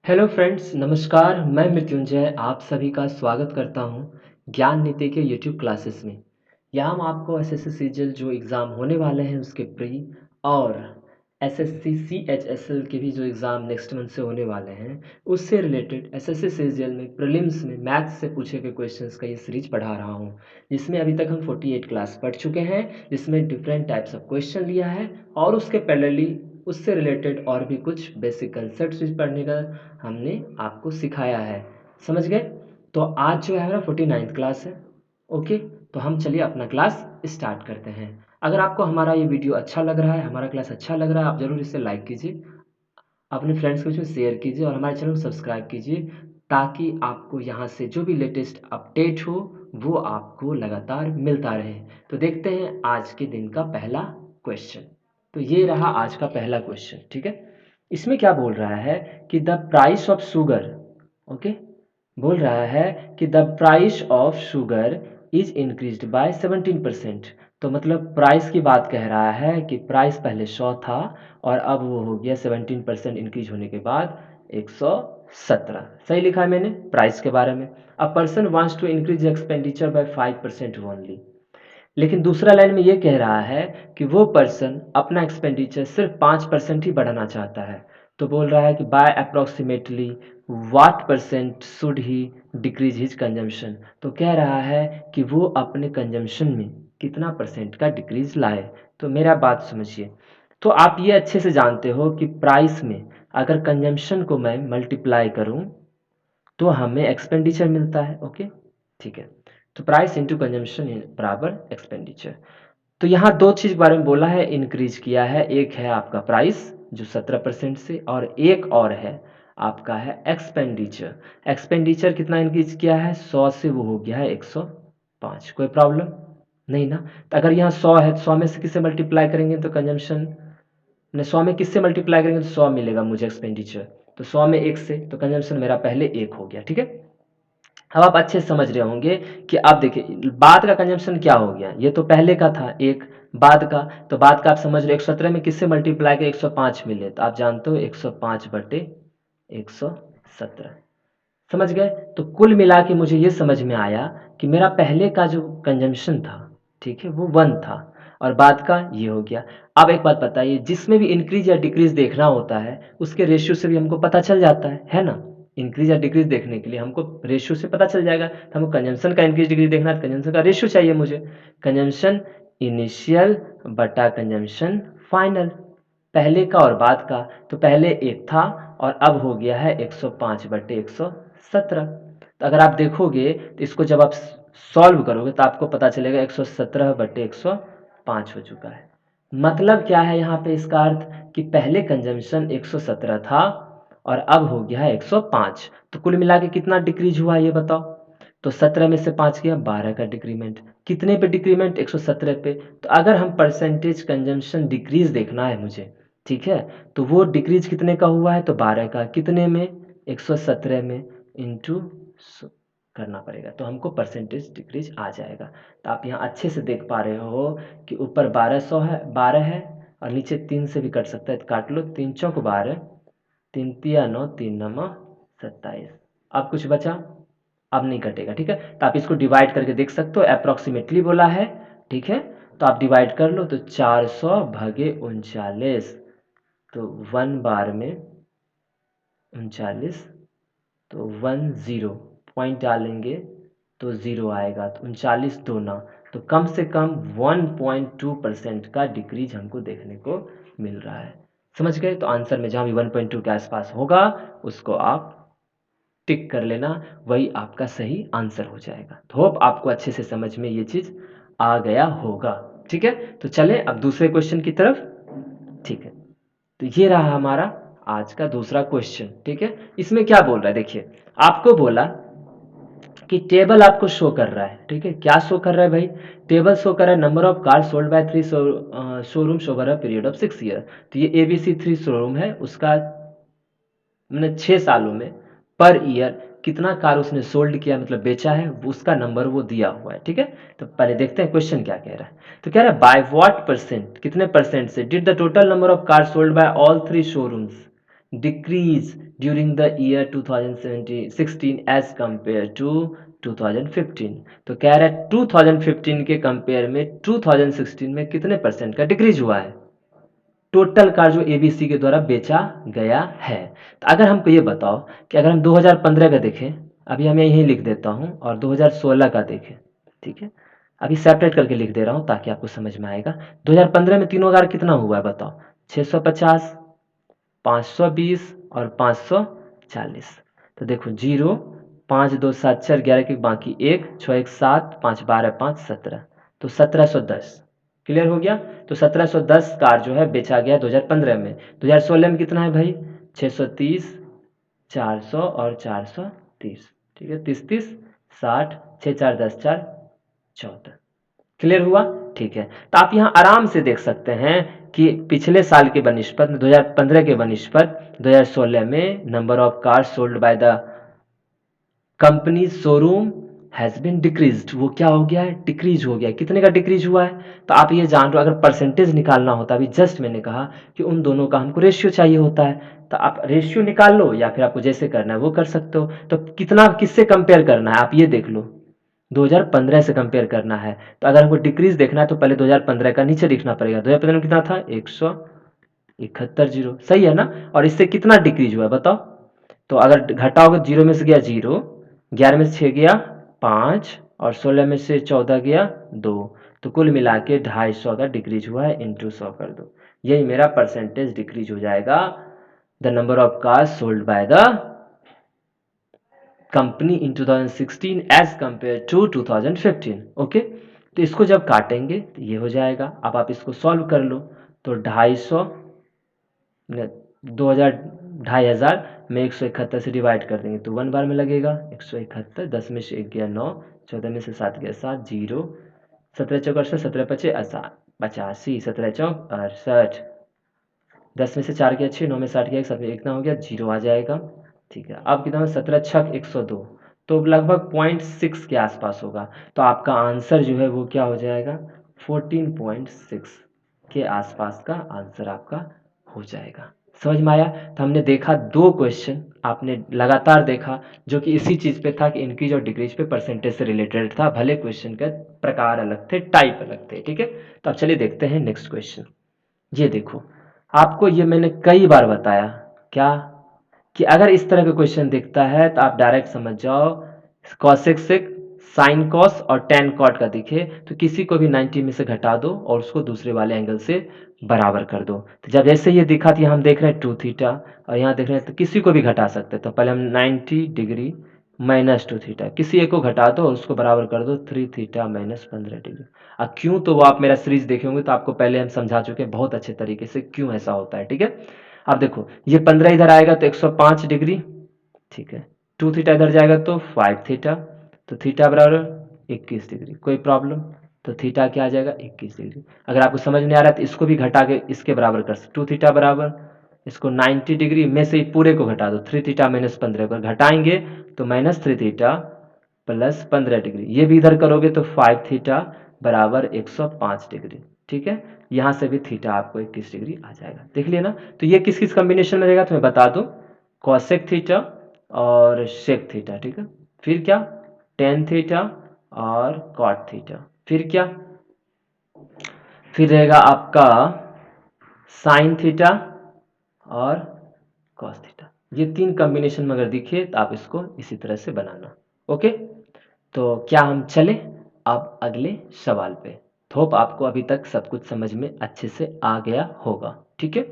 Hello friends, नमस्कार। मैं मृत्युंजय आप सभी का स्वागत करता हूं ज्ञान नीति के यूट्यूब क्लासेस में। यहाँ हम आपको एसएससी सीजीएल जो एग्ज़ाम होने वाले हैं उसके प्री और एसएससी सीएचएसएल के भी जो एग्ज़ाम नेक्स्ट मंथ से होने वाले हैं उससे रिलेटेड एसएससी सीजीएल में प्रीलिम्स में मैथ्स से पूछे गए क्वेश्चंस का ये सीरीज पढ़ा रहा हूँ, जिसमें अभी तक हम 48 क्लास पढ़ चुके हैं, जिसमें डिफरेंट टाइप्स ऑफ क्वेश्चन लिया है और उसके पैरेलली उससे रिलेटेड और भी कुछ बेसिक कंसेप्ट भी पढ़ने का हमने आपको सिखाया है। समझ गए? तो आज जो है हमारा 49th क्लास है। ओके, तो हम चलिए अपना क्लास स्टार्ट करते हैं। अगर आपको हमारा ये वीडियो अच्छा लग रहा है, हमारा क्लास अच्छा लग रहा है, आप ज़रूर इसे लाइक कीजिए, अपने फ्रेंड्स के बीच में शेयर कीजिए और हमारे चैनल को सब्सक्राइब कीजिए, ताकि आपको यहाँ से जो भी लेटेस्ट अपडेट हो वो आपको लगातार मिलता रहे। तो देखते हैं आज के दिन का पहला क्वेश्चन। तो ये रहा आज का पहला क्वेश्चन, ठीक है। इसमें क्या बोल रहा है कि the price of sugar, okay, बोल रहा है कि the price of sugar is increased by 17%। तो मतलब प्राइस की बात कह रहा है कि प्राइस पहले 100 था और अब वो हो गया 17% इंक्रीज होने के बाद 117। सही लिखा है मैंने प्राइस के बारे में। A person wants to increase expenditure by 5% only. लेकिन दूसरा लाइन में ये कह रहा है कि वो पर्सन अपना एक्सपेंडिचर सिर्फ 5% ही बढ़ाना चाहता है। तो बोल रहा है कि by approximately what percent should he decrease his consumption. तो कह रहा है कि वो अपने कंजम्पशन में कितना परसेंट का डिक्रीज लाए। तो मेरा बात समझिए। तो आप ये अच्छे से जानते हो कि प्राइस में अगर कंजम्पशन को मैं मल्टीप्लाई करूं तो हमें एक्सपेंडिचर मिलता है। ओके, ठीक है। तो प्राइस इंटू कंजम्पशन बराबर एक्सपेंडिचर। तो यहाँ दो चीज़ के बारे में बोला है, इंक्रीज किया है। एक है आपका प्राइस जो 17% से, और एक और है आपका है एक्सपेंडिचर। एक्सपेंडिचर कितना इंक्रीज किया है? 100 से वो हो गया है 105। कोई प्रॉब्लम नहीं ना? तो अगर यहाँ 100 है तो 100 में से किससे मल्टीप्लाई करेंगे तो कंजम्पशन, ने 100 में किससे मल्टीप्लाई करेंगे तो 100 मिलेगा मुझे एक्सपेंडिचर। तो 100 में 1 से, तो कंजम्पशन मेरा पहले 1 हो गया, ठीक है। अब आप अच्छे से समझ रहे होंगे कि अब देखिए बाद का कंजम्पशन क्या हो गया। ये तो पहले का था एक, बाद का, तो बाद का आप समझ रहे 117 में किससे मल्टीप्लाई के 105 मिले, तो आप जानते हो 105 बटे 117। समझ गए? तो कुल मिला के मुझे ये समझ में आया कि मेरा पहले का जो कंजम्पशन था, ठीक है, वो 1 था और बाद का ये हो गया। अब एक बात बताइए, जिसमें भी इंक्रीज या डिक्रीज देखना होता है उसके रेशियो से भी हमको पता चल जाता है ना। इंक्रीज या डिक्रीज देखने के लिए हमको रेशियो से पता चल जाएगा। तो हमको कंजम्पशन का इंक्रीज डिक्रीज देखना है तो कंजम्पशन का रेशियो चाहिए मुझे। कंजम्पशन इनिशियल बटा कंजम्पशन फाइनल, पहले का और बाद का। तो पहले 1 था और अब हो गया है 105 बटे 117। तो अगर आप देखोगे तो इसको जब आप सॉल्व करोगे तो आपको पता चलेगा 117 बटे 105 हो चुका है। मतलब क्या है यहाँ पे इसका अर्थ कि पहले कंजम्पशन 117 था और अब हो गया है 105। तो कुल मिला के कितना डिक्रीज हुआ ये बताओ। तो 17 में से 5 गया 12 का डिक्रीमेंट। कितने पे डिक्रीमेंट? 117 पे। तो अगर हम परसेंटेज कंजम्पशन डिक्रीज देखना है मुझे, ठीक है, तो वो डिक्रीज कितने का हुआ है? तो 12 का। कितने में? 117 में इंटू करना पड़ेगा तो हमको परसेंटेज डिक्रीज आ जाएगा। तो आप यहाँ अच्छे से देख पा रहे हो कि ऊपर 1200 है, 12 है और नीचे 3 से भी कट सकता है तो काट लो। 3 चौक 12, 3 तिया 9, 3 नमा 27। अब कुछ बचा? अब नहीं कटेगा, ठीक है। तो आप इसको डिवाइड करके देख सकते हो, अप्रॉक्सीमेटली बोला है, ठीक है। तो आप डिवाइड कर लो तो 400 भागे 39, तो 1 बार में 39, तो 10 पॉइंट डालेंगे तो 0 आएगा। तो 39 दूना, तो कम से कम 1.2% का डिक्रीज हमको देखने को मिल रहा है। समझ गए? तो आंसर में जहाँ भी 1.2 के आसपास होगा उसको आप टिक कर लेना, वही आपका सही आंसर हो जाएगा। तो होप आपको अच्छे से समझ में ये चीज़ आ गया होगा, ठीक है। तो चलें अब दूसरे क्वेश्चन की तरफ, ठीक है। तो ये रहा हमारा आज का दूसरा क्वेश्चन, ठीक है। इसमें क्या बोल रहा है देखिए, आपको बोला कि टेबल आपको शो कर रहा है, ठीक है। क्या शो कर रहा है भाई? टेबल शो कर रहा है number of car sold bye 3 showroom over a period of 6 year. तो ये ABC 3 शोरूम है, उसका मैंने 6 सालों में पर ईयर कितना कार उसने सोल्ड किया, मतलब बेचा है, उसका नंबर वो दिया हुआ है, ठीक है। तो पहले देखते हैं क्वेश्चन क्या कह रहा है। तो कह रहा है बाय व्हाट परसेंट, कितने परसेंट से did the total number of car sold by all 3 showrooms decrease during the year 2016 as compare to 2015। तो कह रहा है 2015 के कंपेयर में 2016 में कितने परसेंट का डिक्रीज हुआ है टोटल कार जो एबीसी के द्वारा बेचा गया है। तो अगर हमको ये बताओ कि अगर हम 2015 का देखें, अभी हम यहीं लिख देता हूँ, और 2016 का देखें, ठीक है, अभी सेपरेट करके लिख दे रहा हूँ ताकि आपको समझ में आएगा। 2015 में तीनों कार कितना हुआ है बताओ, 650, 520 और 540। तो देखो 0, 5 2 7 4 11 के बाकी 1 6 1 7 5 12 5 17, तो 1710। क्लियर हो गया। तो 1710 कार जो है बेचा गया 2015 में। 2016 में कितना है भाई, 630, 400 और 430, ठीक है, 30 30 60, 6 4 10 4 14। क्लियर हुआ, ठीक है। तो आप यहाँ आराम से देख सकते हैं कि पिछले साल के बनिस्पत 2015 के बनिस्पत 2016 में number of car sold by the company showroom has been decreased, वो क्या हो गया है, डिक्रीज हो गया है। कितने का डिक्रीज हुआ है, तो आप ये जान लो, अगर परसेंटेज निकालना होता, अभी जस्ट मैंने कहा कि उन दोनों का हमको रेशियो चाहिए होता है, तो आप रेशियो निकाल लो या फिर आपको जैसे करना है वो कर सकते हो। तो कितना किससे कंपेयर करना है आप ये देख लो, 2015 से कंपेयर करना है। तो अगर हमको डिक्रीज देखना है तो पहले 2015 का नीचे लिखना पड़ेगा। 2015 में कितना था, 171 जीरो, सही है ना। और इससे कितना डिक्रीज हुआ है बताओ, तो अगर घटाओगे, जीरो में से गया जीरो, 11 में से 6 गया 5, और 16 में से 14 गया 2, तो कुल मिला के 250 का डिक्रीज हुआ है, इंटू 100 कर दो, यही मेरा परसेंटेज डिक्रीज हो जाएगा, the number of cars sold by the company in 2016 as compare to 2015। Okay, तो इसको जब काटेंगे तो ये हो जाएगा। अब आप इसको सॉल्व कर लो, तो 250, 2000, 2500 में 171 से डिवाइड कर देंगे तो 1 बार में लगेगा 171, 10 में से 1 गया 9, 14 में से 7 गया 7, 0, 17 चौक 68, 17 पचे 85, 17 चौक 68, 10 में से 4 गया 6, 9 में 60 गया 1, 7 में इतना हो गया 0 आ जाएगा, ठीक है। अब कितना, 17 छक 102, तो लगभग 0.6 के आसपास होगा। तो आपका आंसर जो है वो क्या हो जाएगा, 14.6 के आसपास का आंसर आपका हो जाएगा। समझ में आया। तो हमने देखा दो क्वेश्चन, आपने लगातार देखा जो कि इसी चीज़ पे था कि इंक्रीज और डिक्रीज पे परसेंटेज से रिलेटेड था, भले क्वेश्चन का प्रकार अलग थे, टाइप अलग थे, ठीक है। तो अब चलिए देखते हैं नेक्स्ट क्वेश्चन। ये देखो, आपको ये मैंने कई बार बताया क्या, कि अगर इस तरह का क्वेश्चन दिखता है तो आप डायरेक्ट समझ जाओ, कॉसेक सेक, साइन कॉस और टेन कॉट का दिखे तो किसी को भी 90 में से घटा दो और उसको दूसरे वाले एंगल से बराबर कर दो। तो जब जैसे ये दिखा तो हम देख रहे हैं 2 थीटा, और यहाँ देख रहे हैं तो किसी को भी घटा सकते हैं। तो पहले हम 90 डिग्री माइनस 2 थीटा, किसी एक को घटा दो और उसको बराबर कर दो 3 थीटा माइनस 15 डिग्री। अब क्यों, तो वो आप मेरा सीरीज देखे होंगे तो आपको पहले हम समझा चुके हैं बहुत अच्छे तरीके से क्यों ऐसा होता है, ठीक है। अब देखो, ये 15 इधर आएगा तो 105 डिग्री, ठीक है, 2 थीटा इधर जाएगा तो 5 थीटा, तो थीटा बराबर 21 डिग्री, कोई प्रॉब्लम, तो थीटा क्या आ जाएगा 21 डिग्री। अगर आपको समझ नहीं आ रहा है तो इसको भी घटा के इसके बराबर कर सकते, 2 थीटा बराबर इसको 90 डिग्री में से पूरे को घटा दो, 3 थीटा माइनस 15 को घटाएंगे तो माइनस 3 थीटा प्लस 15 डिग्री, ये भी इधर करोगे तो 5 थीटा बराबर 105 डिग्री, ठीक है। यहाँ से भी थीटा आपको 21 डिग्री आ जाएगा, देख लिया ना। तो ये किस किस कॉम्बिनेशन में रहेगा तो मैं बता दूं, कॉसेक थीटा और शेक थीटा, ठीक है। फिर क्या, टेन थीटा और कॉट थीटा, फिर क्या, फिर रहेगा आपका साइन थीटा और कॉस थीटा। ये तीन कॉम्बिनेशन में अगर दिखे तो आप इसको इसी तरह से बनाना। ओके, तो क्या हम चले अब अगले सवाल पे। होप आपको अभी तक सब कुछ समझ में अच्छे से आ गया होगा, ठीक है।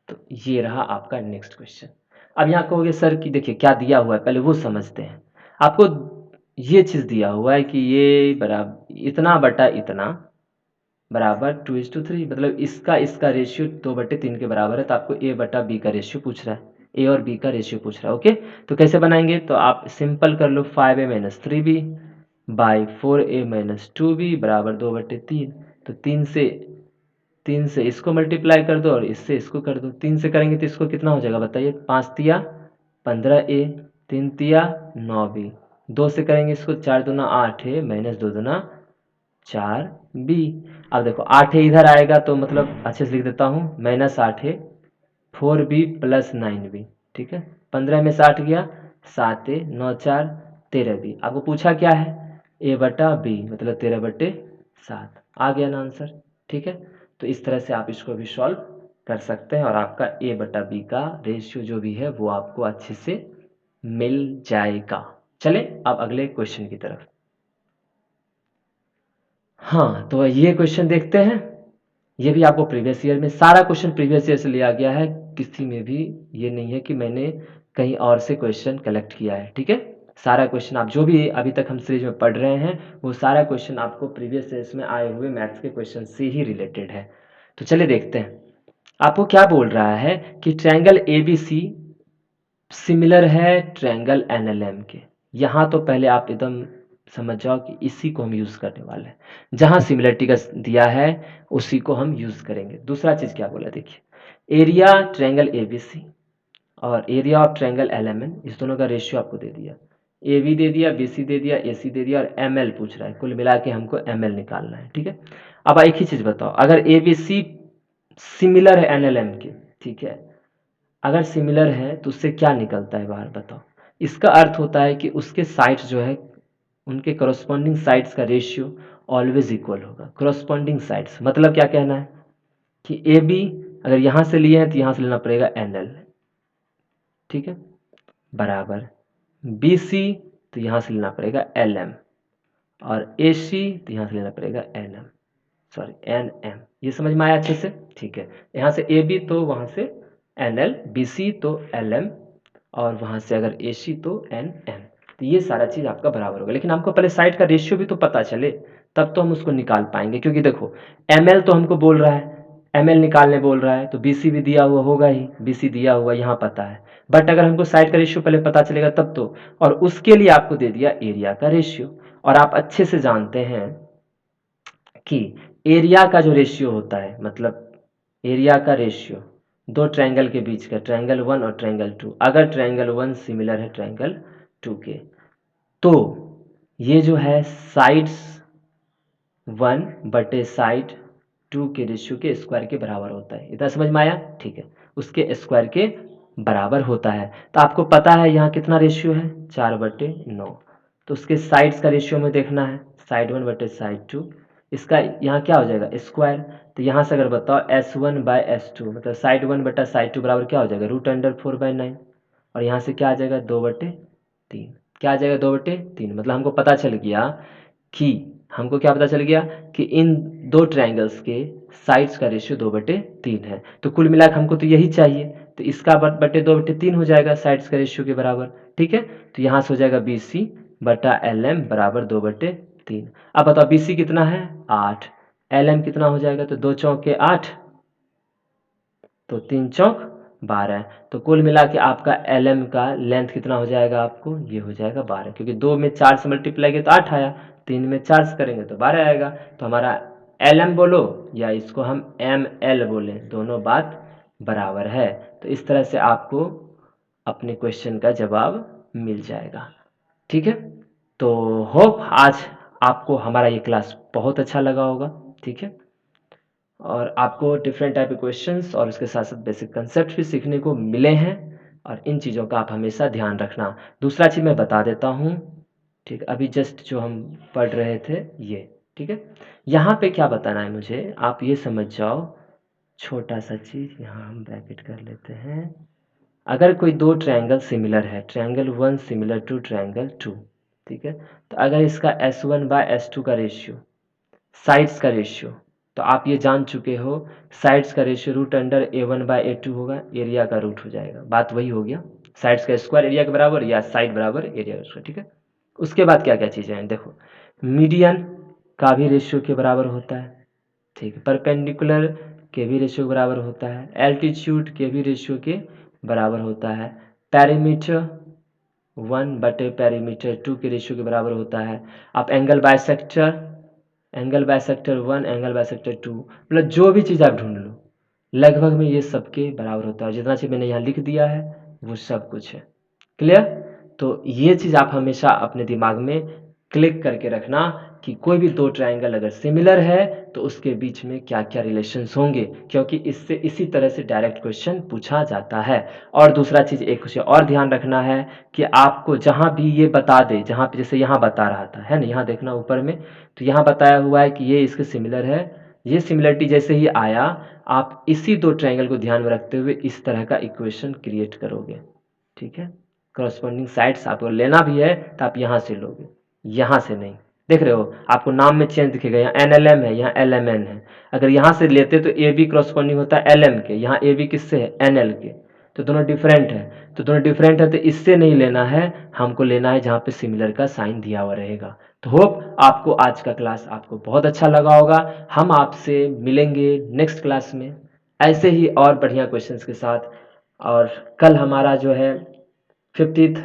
तो ये रहा आपका नेक्स्ट क्वेश्चन। अब यहाँ कहोगे सर कि देखिए क्या दिया हुआ है, पहले वो समझते हैं। आपको ये चीज़ दिया हुआ है कि ये बराबर इतना बटा इतना बराबर 2:3, मतलब इसका इसका रेशियो 2/3 के बराबर है। तो आपको ए बटा बी का रेशियो पूछ रहा है, ए और बी का रेशियो पूछ रहा है। ओके, तो कैसे बनाएंगे, तो आप सिंपल कर लो, 5a minus 3b by 4a minus 2b बराबर 2/3। तो तीन से इसको मल्टीप्लाई कर दो और इससे इसको कर दो, 3 से करेंगे तो इसको कितना हो जाएगा बताइए, 5 तिया 15a, 3 तिया 9b, 2 से करेंगे इसको 4 दूना 8 है माइनस 2 दूना 4b। अब देखो 8 है इधर आएगा तो मतलब अच्छे से लिख देता हूँ, माइनस 8 है 4b प्लस 9b, ठीक है। 15 में 60 गया, 7 ए 9 4 13b। आपको पूछा क्या है, a बटा बी, मतलब 13/7 आ गया ना आंसर, ठीक है। तो इस तरह से आप इसको भी सॉल्व कर सकते हैं और आपका a बटा बी का रेशियो जो भी है वो आपको अच्छे से मिल जाएगा। चले अब अगले क्वेश्चन की तरफ। हाँ, तो ये क्वेश्चन देखते हैं। ये भी आपको प्रीवियस ईयर में, सारा क्वेश्चन प्रीवियस ईयर से लिया गया है, किसी में भी ये नहीं है कि मैंने कहीं और से क्वेश्चन कलेक्ट किया है, ठीक है। सारा क्वेश्चन आप जो भी अभी तक हम सीरीज में पढ़ रहे हैं वो सारा क्वेश्चन आपको प्रीवियस ईयर्स में आए हुए मैथ्स के क्वेश्चन से ही रिलेटेड है। तो चलिए देखते हैं आपको क्या बोल रहा है कि triangle A B C similar है ट्रायंगल एनएलएम के। यहाँ तो पहले आप एकदम समझ जाओ कि इसी को हम यूज़ करने वाले हैं, जहाँ सिमिलरिटी का दिया है उसी को हम यूज़ करेंगे। दूसरा चीज़ क्या बोला देखिए, area triangle A B C और area of triangle L M N, इस दोनों का रेशियो आपको दे दिया, ए बी दे दिया, बी सी दे दिया, ए सी दे दिया और एम एल पूछ रहा है। कुल मिला के हमको एम एल निकालना है, ठीक है। अब एक ही चीज़ बताओ, अगर ए बी सी सिमिलर है एन एल एम के, ठीक है, अगर सिमिलर है तो उससे क्या निकलता है बाहर बताओ। इसका अर्थ होता है कि उसके साइड्स जो है, उनके करस्पॉन्डिंग साइड्स का रेशियो ऑलवेज इक्वल होगा। करस्पॉन्डिंग साइड्स मतलब क्या कहना है कि ए बी अगर यहाँ से लिए हैं तो यहाँ से लेना पड़ेगा एन एल, ठीक है, बराबर बी सी तो यहाँ से लेना पड़ेगा एल एम और ए सी तो यहाँ से लेना पड़ेगा N M, sorry N M. ये समझ में आया अच्छे से, ठीक है। यहाँ से ए बी तो वहाँ से एन एल, बी सी तो एल एम और वहाँ से अगर ए सी तो एन एम। तो ये सारा चीज़ आपका बराबर होगा, लेकिन हमको पहले साइड का रेशियो भी तो पता चले तब तो हम उसको निकाल पाएंगे। क्योंकि देखो एम एल तो हमको बोल रहा है, एम एल निकालने बोल रहा है, तो बी सी भी दिया हुआ होगा ही, बी सी दिया हुआ यहाँ पता है। बट अगर हमको साइड का रेशियो पहले पता चलेगा तब तो, और उसके लिए आपको दे दिया एरिया का रेशियो। और आप अच्छे से जानते हैं कि एरिया का जो रेशियो होता है, मतलब एरिया का रेशियो दो ट्रायंगल के बीच का, ट्रायंगल 1 और ट्रायंगल 2, अगर ट्रायंगल 1 सिमिलर है ट्रायंगल 2 के, तो ये जो है साइड्स 1 बटे साइड 2 के रेशियो के स्क्वायर के बराबर होता है। इतना समझ में आया, ठीक है, उसके स्क्वायर के बराबर होता है। तो आपको पता है यहाँ कितना रेशियो है, 4/9। तो उसके साइड्स का रेशियो में देखना है, साइड 1 बटे साइड 2, इसका यहाँ क्या हो जाएगा स्क्वायर। तो यहाँ से अगर बताओ S1/S2 मतलब साइड 1 बटा साइड 2 बराबर क्या हो जाएगा √4/9 और यहाँ से क्या आ जाएगा 2/3। क्या आ जाएगा 2/3, मतलब हमको पता चल गया कि, हमको क्या पता चल गया कि इन दो ट्रायंगल्स के साइड्स का रेशियो 2/3 है। तो कुल मिलाकर हमको तो यही चाहिए, तो इसका बटे 2/3 हो जाएगा साइड्स का रेशियो के बराबर, ठीक है। तो यहाँ से हो जाएगा बी सी बटा एल एम बराबर 2/3। अब बताओ बी सी कितना है 8, एल एम कितना हो जाएगा, तो 2 चौके 8 तो 3 चौक 12, तो कुल मिला के आपका एल एम का लेंथ कितना हो जाएगा आपको, ये हो जाएगा 12, क्योंकि 2 में 4 से मल्टीप्लाई किया तो 8 आया, 3 में 4 से करेंगे तो 12 आएगा। तो हमारा एल एम बोलो या इसको हम एम एल बोलें, दोनों बात बराबर है। तो इस तरह से आपको अपने क्वेश्चन का जवाब मिल जाएगा, ठीक है। तो होप आज आपको हमारा ये क्लास बहुत अच्छा लगा होगा, ठीक है, और आपको डिफरेंट टाइप के क्वेश्चंस और उसके साथ साथ बेसिक कंसेप्ट भी सीखने को मिले हैं, और इन चीज़ों का आप हमेशा ध्यान रखना। दूसरा चीज़ मैं बता देता हूँ, ठीक है, अभी जस्ट जो हम पढ़ रहे थे ये, ठीक है, यहाँ पे क्या बताना है मुझे आप ये समझ जाओ। छोटा सा चीज़ यहाँ हम ब्रैकेट कर लेते हैं। अगर कोई दो ट्रायंगल सिमिलर है, ट्रायंगल 1 सिमिलर टू ट्रायंगल 2, ठीक है, तो अगर इसका S1/S2 का रेशियो, साइड्स का रेशियो, तो आप ये जान चुके हो साइड्स का रेशियो √A1/A2 होगा, एरिया का रूट हो जाएगा। बात वही हो गया, साइड्स का स्क्वायर एरिया के बराबर या साइड बराबर एरिया का स्क्वायर, ठीक है। उसके बाद क्या क्या चीज़ें हैं देखो, मीडियन का भी रेशियो के बराबर होता है, ठीक है, परपेंडिकुलर के भी रेशियो के बराबर होता है, एल्टीट्यूड के भी रेशियो के बराबर होता है, पेरीमीटर 1 बटे पेरीमीटर 2 के रेशियो के बराबर होता है। आप एंगल बाइसेक्टर 1 एंगल बाइसेक्टर 2, मतलब जो भी चीज़ आप ढूंढ लो लगभग में ये सबके बराबर होता है। जितना चीज़ मैंने यहाँ लिख दिया है वो सब कुछ है, क्लियर। तो ये चीज़ आप हमेशा अपने दिमाग में क्लिक करके रखना कि कोई भी दो ट्रायंगल अगर सिमिलर है तो उसके बीच में क्या क्या रिलेशंस होंगे, क्योंकि इससे इसी तरह से डायरेक्ट क्वेश्चन पूछा जाता है। और दूसरा चीज़ एक कुछ और ध्यान रखना है कि आपको जहाँ भी ये बता दे, जहाँ पे जैसे यहाँ बता रहा था, है ना, यहाँ देखना ऊपर में, तो यहाँ बताया हुआ है कि ये इसके सिमिलर है, ये सिमिलरिटी जैसे ही आया आप इसी दो ट्रायंगल को ध्यान में रखते हुए इस तरह का इक्वेशन क्रिएट करोगे। ठीक है, करस्पॉन्डिंग साइड्स आपको लेना भी है तो आप यहाँ से लोगे, यहाँ से नहीं। देख रहे हो आपको नाम में चेंज दिखेगा, यहाँ NLM है, यहाँ LMN है। अगर यहाँ से लेते तो ए बी करस्पॉन्डिंग होता है LM के, यहाँ ए बी किससे है, NL के, तो दोनों डिफरेंट है। तो दोनों डिफरेंट है तो इससे नहीं लेना है, हमको लेना है जहाँ पे सिमिलर का साइन दिया हुआ रहेगा। तो होप आपको आज का क्लास आपको बहुत अच्छा लगा होगा। हम आपसे मिलेंगे नेक्स्ट क्लास में ऐसे ही और बढ़िया क्वेश्चंस के साथ। और कल हमारा जो है 50th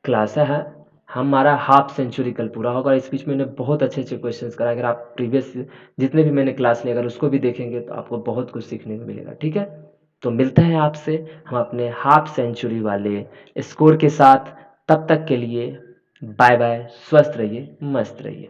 क्लास है, हमारा हाफ सेंचुरी कल पूरा होगा। इस बीच मैंने बहुत अच्छे अच्छे क्वेश्चंस कराए, अगर आप प्रीवियस जितने भी मैंने क्लास लिए अगर उसको भी देखेंगे तो आपको बहुत कुछ सीखने को मिलेगा। ठीक है, तो मिलते हैं आपसे हम अपने हाफ सेंचुरी वाले स्कोर के साथ। तब तक के लिए बाय बाय, स्वस्थ रहिए, मस्त रहिए।